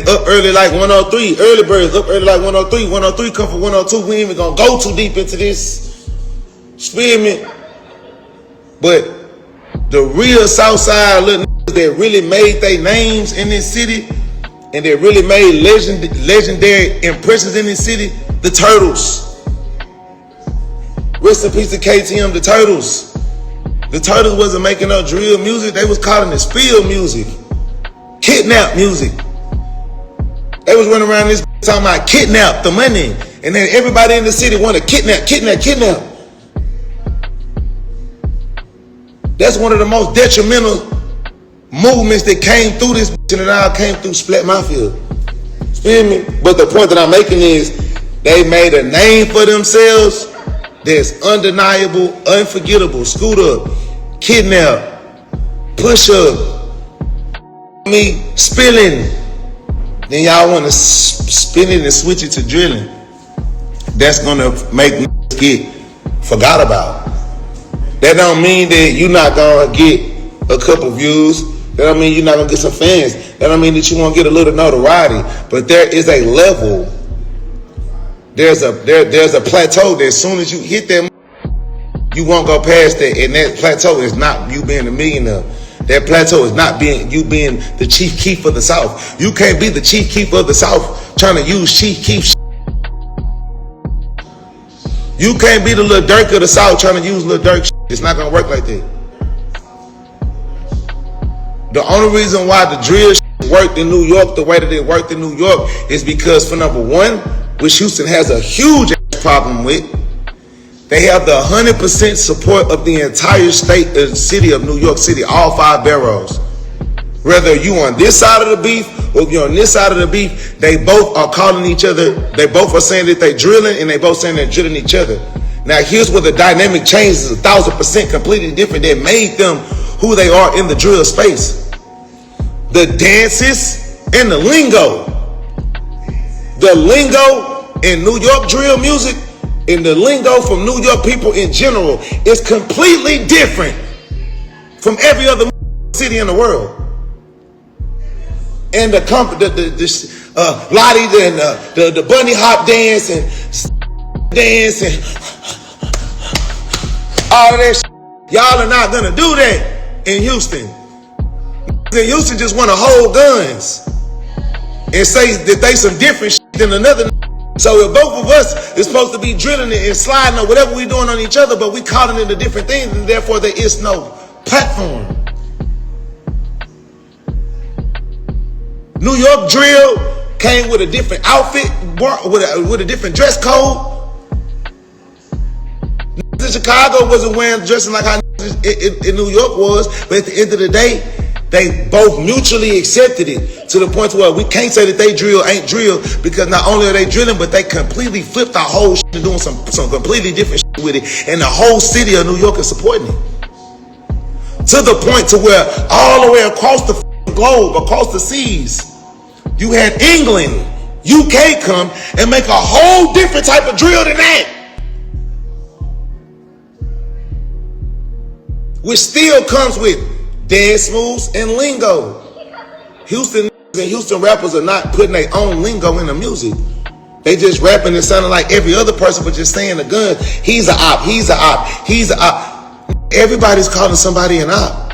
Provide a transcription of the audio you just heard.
up early like 103. Early birds up early like 103. 103 come from 102. We ain't even gonna go too deep into this experiment. But the real Southside little niggas that really made their names in this city and that really made legendary impressions in this city, the Turtles. Rest in peace to KTM, the Turtles. The Turtles wasn't making no drill music. They was calling it spill music. Kidnap music. They was running around this talking about kidnap the money. And then everybody in the city wanted kidnap. That's one of the most detrimental movements that came through this and it all came through Splat Mafia. Feel me? But the point that I'm making is they made a name for themselves that's undeniable, unforgettable. Scoot up, kidnap, push up, me spilling. Then y'all want to spin it and switch it to drilling. That's gonna make niggas get forgot about. That don't mean that you're not gonna get a couple views. That don't mean you're not gonna get some fans. That don't mean that you won't get a little notoriety. But there is a level. There's a plateau that as soon as you hit that, you won't go past that. And that plateau is not you being a millionaire. That plateau is not you being the chief keef of the South. You can't be the chief keef of the South trying to use chief keef. You can't be the Lil Durk of the South trying to use Lil Durk. It's not gonna work like that. The only reason why the drill worked in New York the way that it worked in New York is because, for number one, which Houston has a huge problem with, they have the 100% support of the entire state and city of New York City, all 5 boroughs. Whether you on this side of the beef or if you're on this side of the beef, they both are calling each other. They both are saying that they're drilling and they both saying they're drilling each other. Now here's where the dynamic changes 1,000% completely different that made them who they are in the drill space. The dances and the lingo. The lingo in New York drill music and the lingo from New York people in general is completely different from every other city in the world. And the Lottie and the bunny hop dance and all of that shit. Y'all are not gonna do that in Houston. In Houston just wanna hold guns and say that they some different shit than another. So if both of us is supposed to be drilling it and sliding or whatever we doing on each other, but we calling it a different thing, and therefore there is no platform. New York drill came with a different outfit, with a different dress code. In Chicago wasn't dressing like how in New York was, but at the end of the day, they both mutually accepted it to the point where we can't say that they drill ain't drill, because not only are they drilling, but they completely flipped the whole shit and doing some completely different shit with it, and the whole city of New York is supporting it. To the point to where all the way across the globe, across the seas, you had England, UK come and make a whole different type of drill than that, which still comes with dance moves and lingo. Houston and Houston rappers are not putting their own lingo in the music. They just rapping and sounding like every other person, but just saying the gun. He's a op, he's a op, he's a op. Everybody's calling somebody an op.